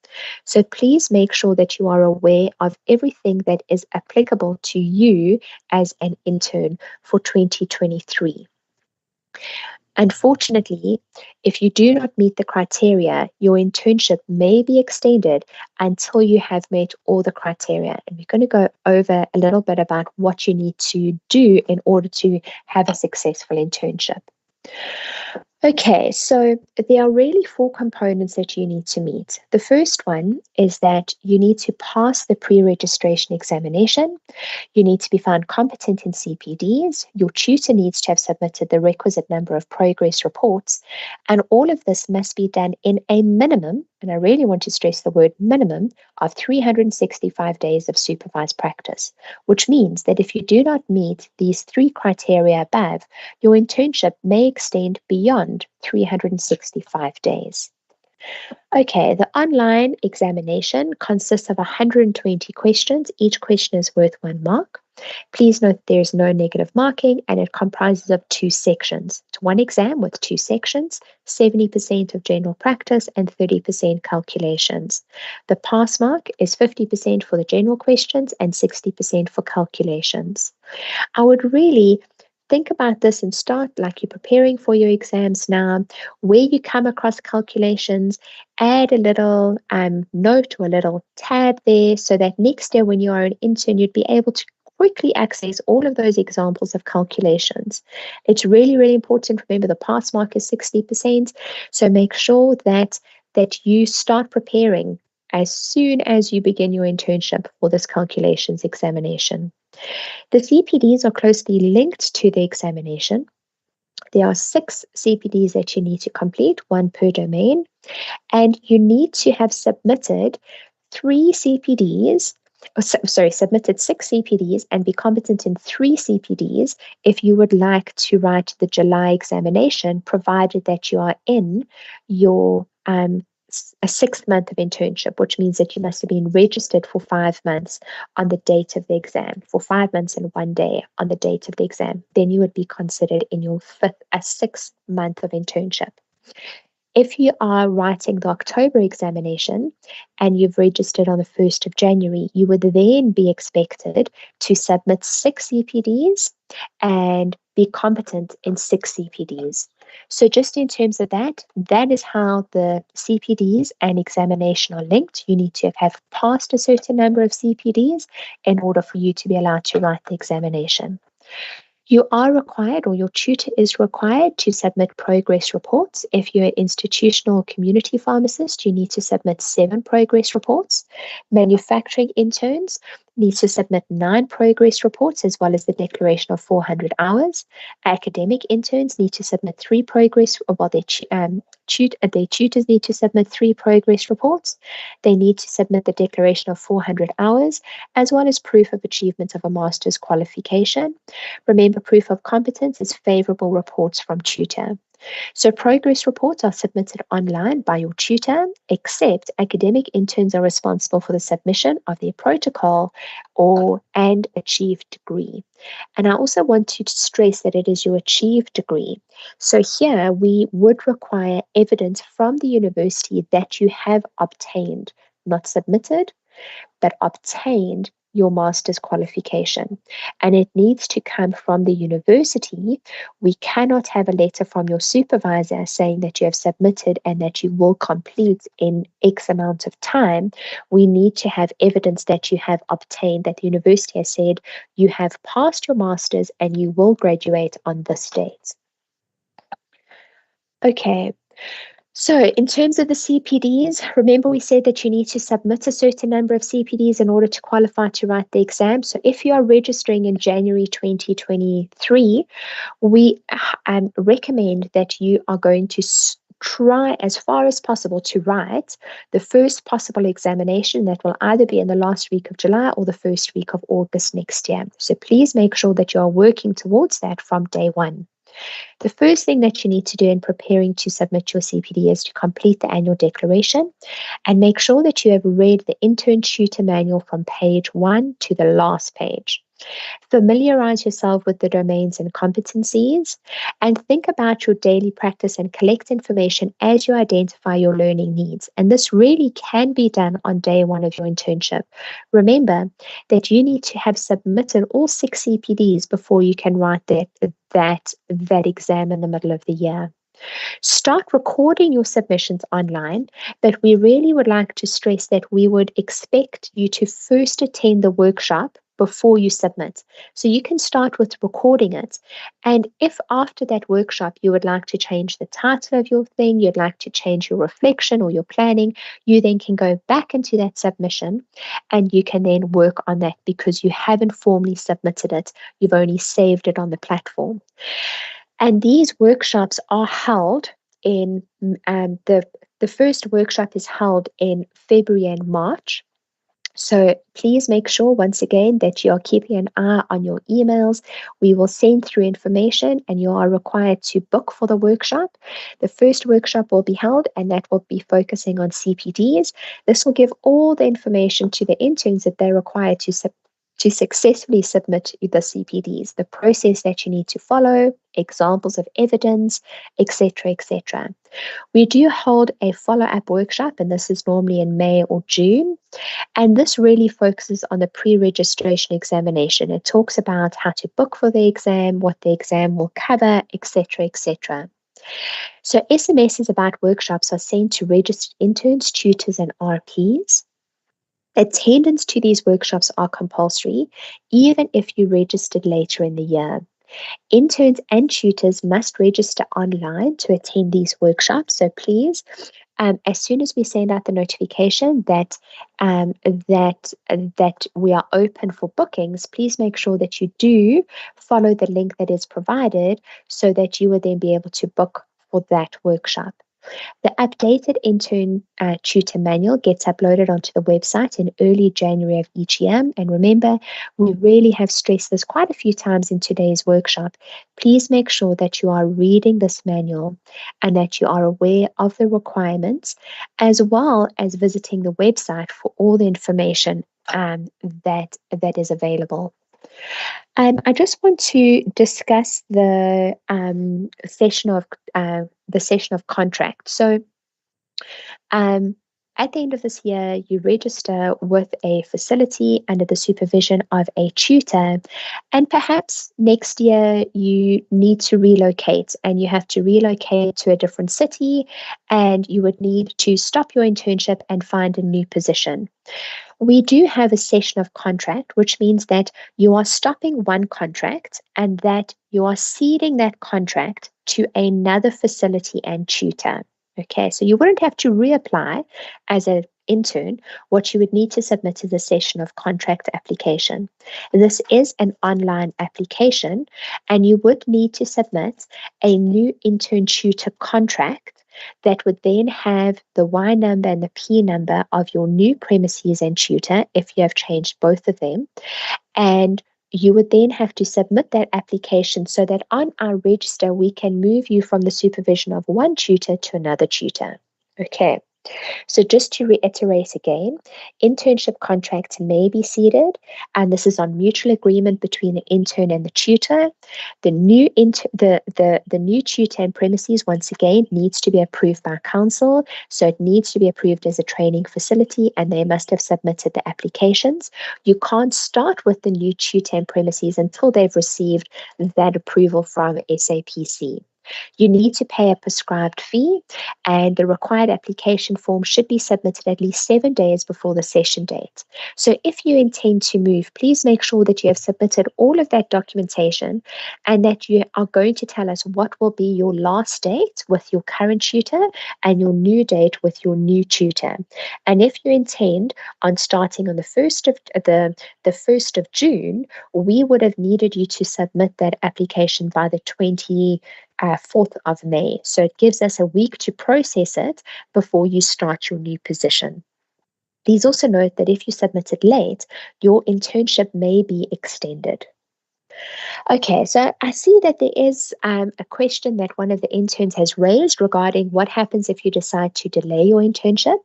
So please make sure that you are aware of everything that is applicable to you as an intern for 2023. Unfortunately, if you do not meet the criteria, your internship may be extended until you have met all the criteria. And we're going to go over a little bit about what you need to do in order to have a successful internship. Okay, so there are really 4 components that you need to meet. The first one is that you need to pass the pre-registration examination. You need to be found competent in CPDs. Your tutor needs to have submitted the requisite number of progress reports. And all of this must be done in a minimum, and I really want to stress the word minimum, of 365 days of supervised practice, which means that if you do not meet these 3 criteria above, your internship may extend beyond 365 days. Okay, the online examination consists of 120 questions. Each question is worth 1 mark. Please note there is no negative marking and it comprises of 2 sections. It's 1 exam with 2 sections, 70% of general practice and 30% calculations. The pass mark is 50% for the general questions and 60% for calculations. I would really think about this and start like you're preparing for your exams now, where you come across calculations, add a little note or a little tab there so that next year when you are an intern, you'd be able to quickly access all of those examples of calculations. It's really, really important. Remember, the pass mark is 60%. So make sure that you start preparing as soon as you begin your internship for this calculations examination. The CPDs are closely linked to the examination. There are 6 CPDs that you need to complete, 1 per domain, and you need to have submitted 3 CPDs, submitted 6 CPDs and be competent in 3 CPDs if you would like to write the July examination, provided that you are in your a 6th month of internship, which means that you must have been registered for 5 months on the date of the exam, for 5 months and 1 day on the date of the exam. Then you would be considered in your 6th month of internship. If you are writing the October examination and you've registered on the 1st of January, you would then be expected to submit 6 CPDs and be competent in 6 CPDs. So just in terms of that is how the CPDs and examination are linked. You need to have passed a certain number of CPDs in order for you to be allowed to write the examination. You are required, or your tutor is required, to submit progress reports. If you're an institutional community pharmacist, you need to submit 7 progress reports. Manufacturing interns, needs to submit 9 progress reports as well as the declaration of 400 hours. Academic interns need to submit 3 progress, while their tutors need to submit 3 progress reports. They need to submit the declaration of 400 hours as well as proof of achievement of a master's qualification. Remember, proof of competence is favorable reports from tutor. So progress reports are submitted online by your tutor, except academic interns are responsible for the submission of their protocol and achieved degree. And I also want to stress that it is your achieved degree. So here we would require evidence from the university that you have obtained, not submitted, but obtained your master's qualification. And it needs to come from the university. We cannot have a letter from your supervisor saying that you have submitted and that you will complete in X amount of time. We need to have evidence that you have obtained, that the university has said you have passed your master's and you will graduate on this date. Okay. So in terms of the CPDs, remember we said that you need to submit a certain number of CPDs in order to qualify to write the exam. So if you are registering in January 2023, we recommend that you are going to try as far as possible to write the first possible examination that will either be in the last week of July or the first week of August next year. So please make sure that you are working towards that from day one. The first thing that you need to do in preparing to submit your CPD is to complete the annual declaration and make sure that you have read the intern tutor manual from page 1 to the last page. Familiarize yourself with the domains and competencies, and think about your daily practice and collect information as you identify your learning needs. And this really can be done on day 1 of your internship. Remember that you need to have submitted all 6 CPDs before you can write that exam in the middle of the year. Start recording your submissions online, but we really would like to stress that we would expect you to first attend the workshop before you submit. So you can start with recording it. And if after that workshop you would like to change the title of your thing, you'd like to change your reflection or your planning, you then can go back into that submission and you can then work on that because you haven't formally submitted it. You've only saved it on the platform. And these workshops are held in the first workshop is held in February and March. So please make sure once again that you are keeping an eye on your emails. We will send through information and you are required to book for the workshop. The first workshop will be held and that will be focusing on CPDs. This will give all the information to the interns that they're required to successfully submit the CPDs, the process that you need to follow, examples of evidence, etc., etc. We do hold a follow-up workshop, and this is normally in May or June. And this really focuses on the pre-registration examination. It talks about how to book for the exam, what the exam will cover, etc., etc. So SMSs about workshops are sent to registered interns, tutors, and RPs. Attendance to these workshops are compulsory, even if you registered later in the year. Interns and tutors must register online to attend these workshops. So please, as soon as we send out the notification that we are open for bookings, please make sure that you do follow the link that is provided so that you will then be able to book for that workshop. The updated intern tutor manual gets uploaded onto the website in early January of each year. And remember, we really have stressed this quite a few times in today's workshop. Please make sure that you are reading this manual and that you are aware of the requirements, as well as visiting the website for all the information that is available. I just want to discuss the session of contract. So, at the end of this year, you register with a facility under the supervision of a tutor, and perhaps next year you need to relocate, and you have to relocate to a different city, and you would need to stop your internship and find a new position. We do have a session of contract, which means that you are stopping one contract and that you are ceding that contract to another facility and tutor. Okay, so you wouldn't have to reapply as a intern, what you would need to submit is a session of contract application. This is an online application, and you would need to submit a new intern tutor contract that would then have the Y number and the P number of your new premises and tutor if you have changed both of them. And you would then have to submit that application so that on our register, we can move you from the supervision of one tutor to another tutor. Okay. So just to reiterate again, internship contracts may be seeded, and this is on mutual agreement between the intern and the tutor. The new tutor and premises, once again, needs to be approved by council. So it needs to be approved as a training facility, and they must have submitted the applications. You can't start with the new tutor and premises until they've received that approval from SAPC. You need to pay a prescribed fee, and the required application form should be submitted at least 7 days before the session date. So if you intend to move, please make sure that you have submitted all of that documentation and that you are going to tell us what will be your last date with your current tutor and your new date with your new tutor. And if you intend on starting on the 1st of June, we would have needed you to submit that application by the 4th of May. So it gives us a week to process it before you start your new position. Please also note that if you submit it late, your internship may be extended. Okay, so I see that there is a question that one of the interns has raised regarding what happens if you decide to delay your internship.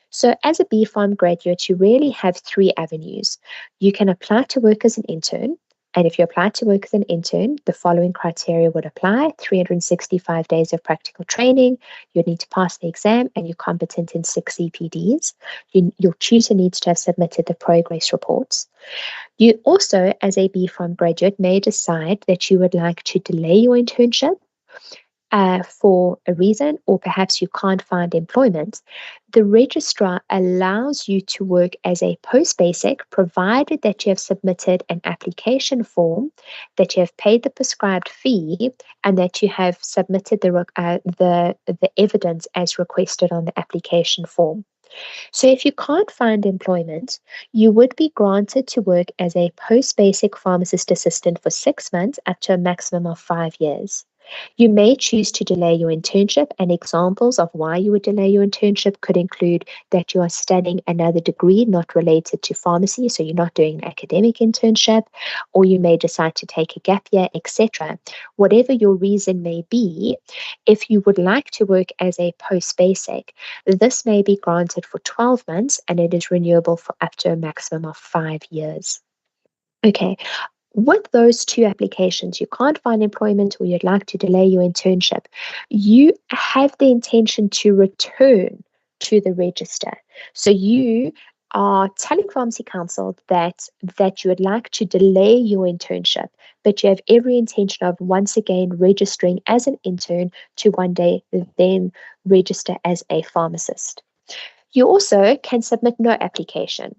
So as a BPharm graduate, you really have 3 avenues. You can apply to work as an intern. And if you apply to work as an intern, the following criteria would apply: 365 days of practical training, you'd need to pass the exam, and you're competent in 6 CPDs. Your tutor needs to have submitted the progress reports. You also, as a BPharm graduate, may decide that you would like to delay your internship for a reason, or perhaps you can't find employment. The registrar allows you to work as a post-basic, provided that you have submitted an application form, that you have paid the prescribed fee, and that you have submitted the evidence as requested on the application form. So if you can't find employment, you would be granted to work as a post-basic pharmacist assistant for 6 months up to a maximum of 5 years. You may choose to delay your internship, and examples of why you would delay your internship could include that you are studying another degree not related to pharmacy, so you're not doing an academic internship, or you may decide to take a gap year, etc. Whatever your reason may be, if you would like to work as a post-basic, this may be granted for 12 months, and it is renewable for up to a maximum of 5 years. Okay, with those 2 applications, you can't find employment or you'd like to delay your internship, you have the intention to return to the register. So you are telling Pharmacy Council that you would like to delay your internship, but you have every intention of once again registering as an intern to one day then register as a pharmacist. You also can submit no application.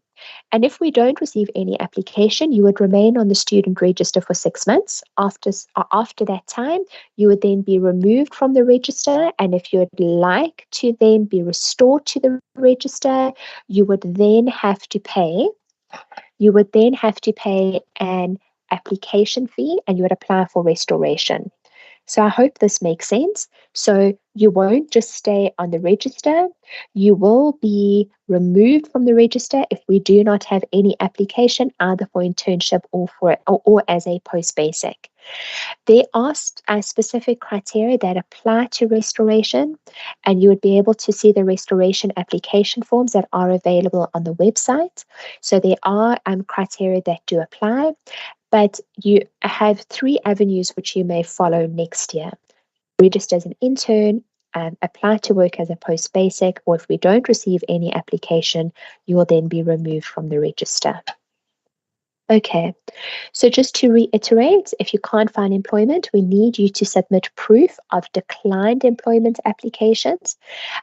And if we don't receive any application, you would remain on the student register for 6 months. After that time, you would then be removed from the register. And if you would like to then be restored to the register, you would then have to pay. You would then have to pay an application fee, and you would apply for restoration. So I hope this makes sense. So you won't just stay on the register. You will be removed from the register if we do not have any application, either for internship or as a post-basic. There are specific criteria that apply to restoration, and you would be able to see the restoration application forms that are available on the website. So there are criteria that do apply. But you have 3 avenues which you may follow next year. Register as an intern, apply to work as a post-basic, or if we don't receive any application, you will then be removed from the register. Okay, so just to reiterate, if you can't find employment, we need you to submit proof of declined employment applications.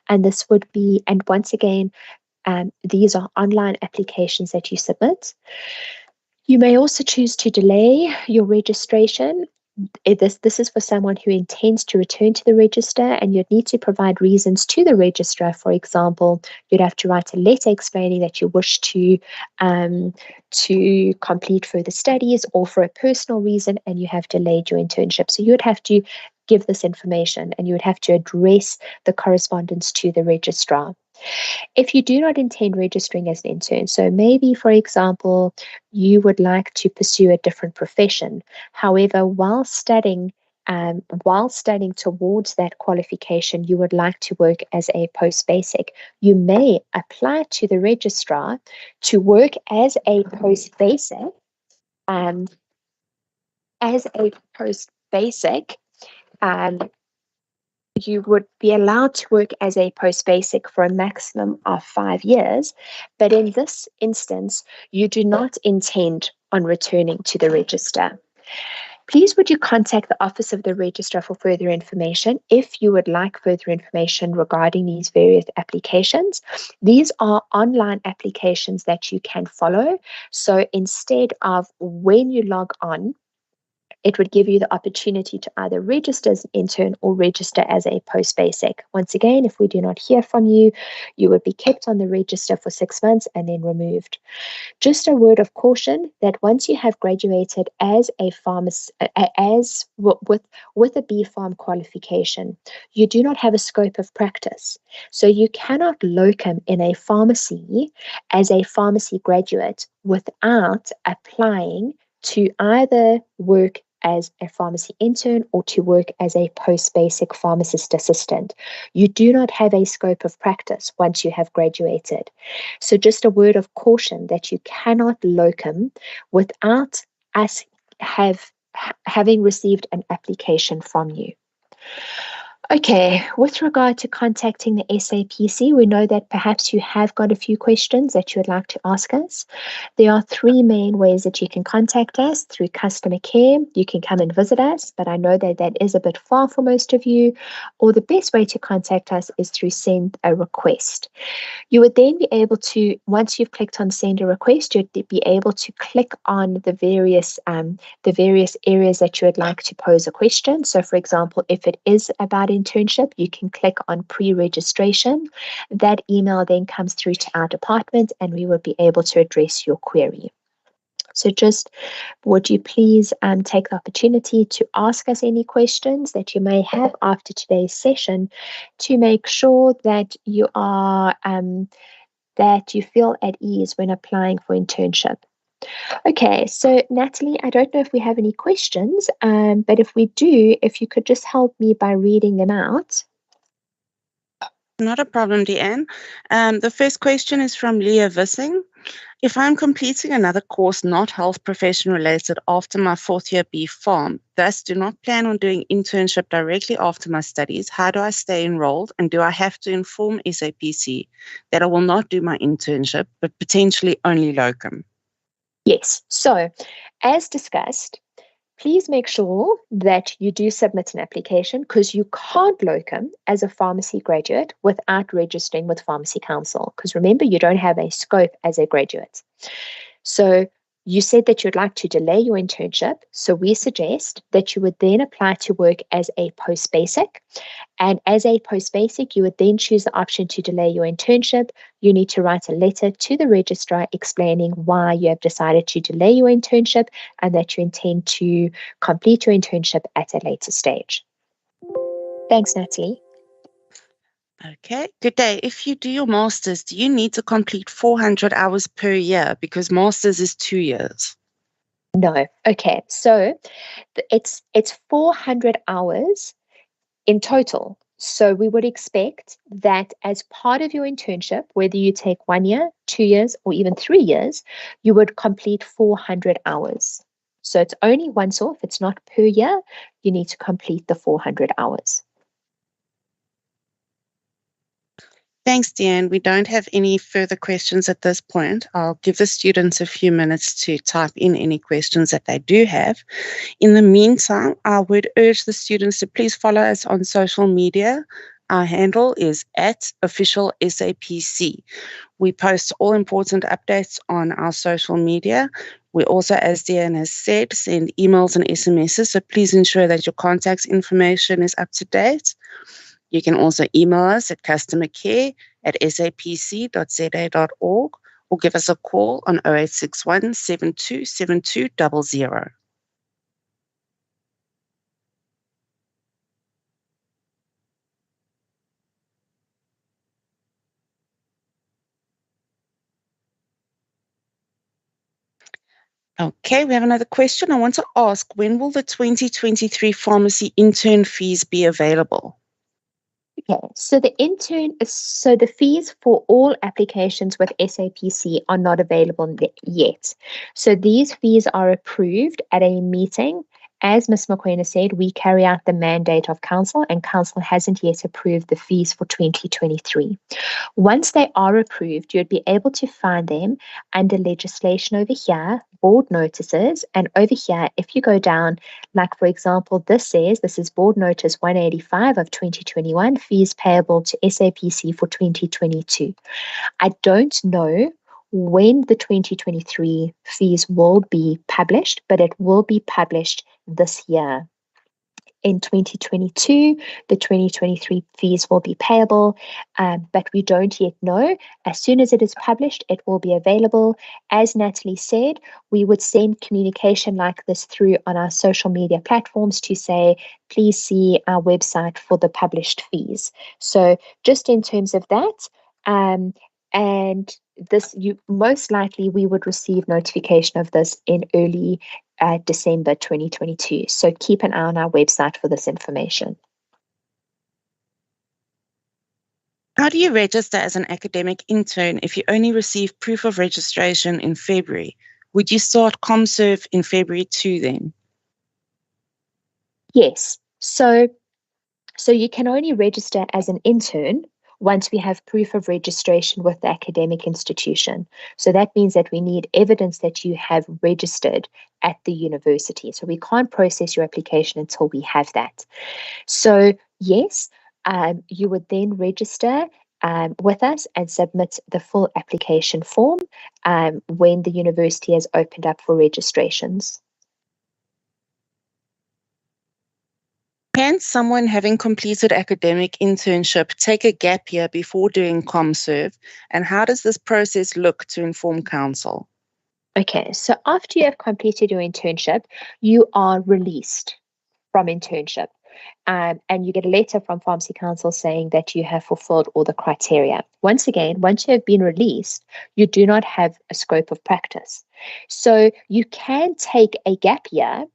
And this would be, and once again, these are online applications that you submit. You may also choose to delay your registration This is for someone who intends to return to the register, and you'd need to provide reasons to the registrar. For example, you'd have to write a letter explaining that you wish to complete further studies or for a personal reason, and you have delayed your internship. So you would have to give this information, and you would have to address the correspondence to the registrar. If you do not intend registering as an intern, so maybe, for example, you would like to pursue a different profession. However, while studying towards that qualification, you would like to work as a post-basic. You may apply to the registrar to work as a post-basic, um, as a post-basic, um, you would be allowed to work as a post-basic for a maximum of 5 years, but in this instance, you do not intend on returning to the register. Please would you contact the Office of the Registrar for further information if you would like further information regarding these various applications. These are online applications that you can follow. So instead of when you log on, it would give you the opportunity to either register as an intern or register as a post-basic. Once again, if we do not hear from you, you would be kept on the register for 6 months and then removed. Just a word of caution that once you have graduated as a pharmacist, with a BPharm qualification, you do not have a scope of practice. So you cannot locum in a pharmacy as a pharmacy graduate without applying to either work as a pharmacy intern or to work as a post-basic pharmacist assistant. You do not have a scope of practice once you have graduated. So just a word of caution that you cannot locum without us having received an application from you. Okay, with regard to contacting the SAPC, we know that perhaps you have got a few questions that you would like to ask us. There are 3 main ways that you can contact us: through customer care. You can come and visit us, but I know that that is a bit far for most of you. Or the best way to contact us is through send a request. You would then be able to, once you've clicked on send a request, you'd be able to click on the various areas that you would like to pose a question. So for example, if it is about internship, you can click on pre-registration. That email then comes through to our department and we would be able to address your query. So just would you please take the opportunity to ask us any questions that you may have after today's session to make sure that you are that you feel at ease when applying for internship. Okay, so Natalie, I don't know if we have any questions, but if we do, if you could just help me by reading them out. Not a problem, Deanne. The first question is from Leah Vissing. If I'm completing another course not health profession related after my 4th year BPharm, thus do not plan on doing internship directly after my studies, how do I stay enrolled, and do I have to inform SAPC that I will not do my internship but potentially only locum? Yes, so as discussed, please make sure that you do submit an application, because you can't locum as a pharmacy graduate without registering with Pharmacy Council, because remember, you don't have a scope as a graduate. So you said that you'd like to delay your internship, so we suggest that you would then apply to work as a post-basic. And as a post-basic, you would then choose the option to delay your internship. You need to write a letter to the registrar explaining why you have decided to delay your internship and that you intend to complete your internship at a later stage. Thanks, Natalie. Okay, good day. If you do your master's, do you need to complete 400 hours per year, because master's is 2 years? No. Okay, so it's 400 hours in total. So we would expect that as part of your internship, whether you take 1 year, 2 years, or even 3 years, you would complete 400 hours. So it's only once off, it's not per year. You need to complete the 400 hours. Thanks, Deanne. We don't have any further questions at this point. I'll give the students a few minutes to type in any questions that they do have. In the meantime, I would urge the students to please follow us on social media. Our handle is @officialSAPC. We post all important updates on our social media. We also, as Deanne has said, send emails and SMSs, so please ensure that your contact information is up to date. You can also email us at customercare@sapc.za.org or give us a call on 0861 727200. Okay, we have another question. I want to ask, when will the 2023 pharmacy intern fees be available? Okay, so the fees for all applications with SAPC are not available yet. So these fees are approved at a meeting. As Ms. Mokoena said, we carry out the mandate of council, and council hasn't yet approved the fees for 2023. Once they are approved, you'd be able to find them under legislation over here, board notices, and over here, if you go down, like for example, this is board notice 185 of 2021, fees payable to SAPC for 2022. I don't know when the 2023 fees will be published, but it will be published this year. In 2022, the 2023 fees will be payable, but we don't yet know. As soon as it is published, it will be available. As Natalie said, we would send communication like this through on our social media platforms to say, please see our website for the published fees. So just in terms of that, and this, most likely we would receive notification of this in early December 2022. So keep an eye on our website for this information. How do you register as an academic intern if you only receive proof of registration in February? Would you start ComServe in February too then? Yes. So you can only register as an intern once we have proof of registration with the academic institution. So that means that we need evidence that you have registered at the university. So we can't process your application until we have that. So yes, you would then register with us and submit the full application form when the university has opened up for registrations. Can someone having completed academic internship take a gap year before doing ComServe? And how does this process look to inform council? Okay, so after you have completed your internship, you are released from internship. And you get a letter from Pharmacy Council saying that you have fulfilled all the criteria. Once again, once you have been released, you do not have a scope of practice. So you can take a gap year.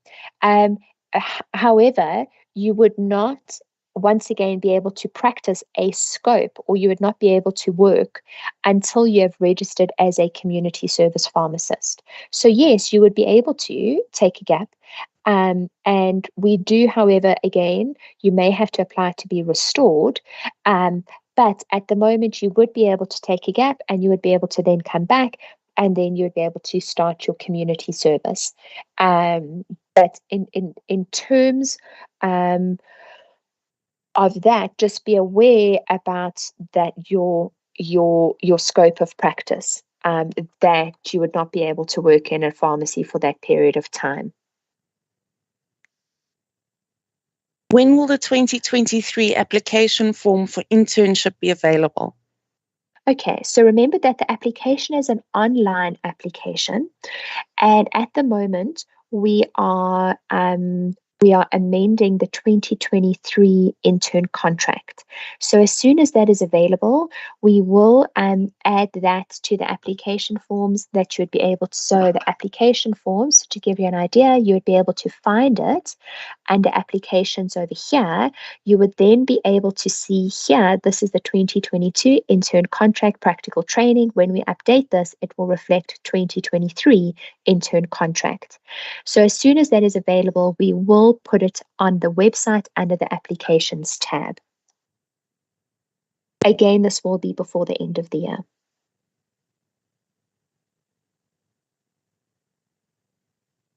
However, you would not once again be able to practice a scope, or you would not be able to work until you have registered as a community service pharmacist. So yes, you would be able to take a gap. And we do, however, again, you may have to apply to be restored. But at the moment, you would be able to take a gap and you would be able to then come back and then you'd be able to start your community service. But in terms of that, just be aware about that your scope of practice, that you would not be able to work in a pharmacy for that period of time. When will the 2023 application form for internship be available? Okay, so remember that the application is an online application, and at the moment we are amending the 2023 intern contract. So as soon as that is available, we will add that to the application forms that you would be able to. So the application forms, to give you an idea, you would be able to find it under applications over here. You would then be able to see here, this is the 2022 intern contract practical training. When we update this, it will reflect 2023 intern contract. So as soon as that is available, we will put it on the website under the applications tab. Again, this will be before the end of the year.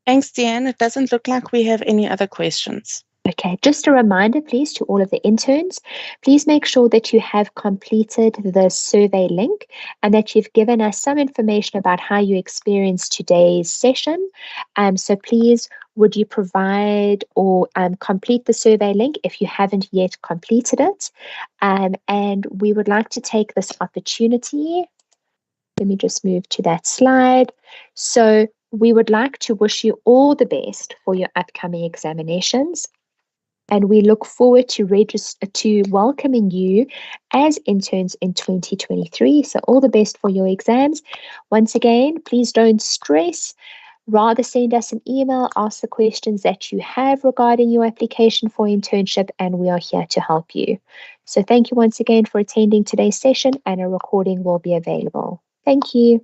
Thanks, Deanne. It doesn't look like we have any other questions. Okay, just a reminder, please, to all of the interns, please make sure that you have completed the survey link and that you've given us some information about how you experienced today's session. So please, would you provide or complete the survey link if you haven't yet completed it? And we would like to take this opportunity. Let me just move to that slide. So we would like to wish you all the best for your upcoming examinations. And we look forward to welcoming you as interns in 2023. So all the best for your exams. Once again, please don't stress. Rather send us an email, ask the questions that you have regarding your application for internship, and we are here to help you. So thank you once again for attending today's session, and a recording will be available. Thank you.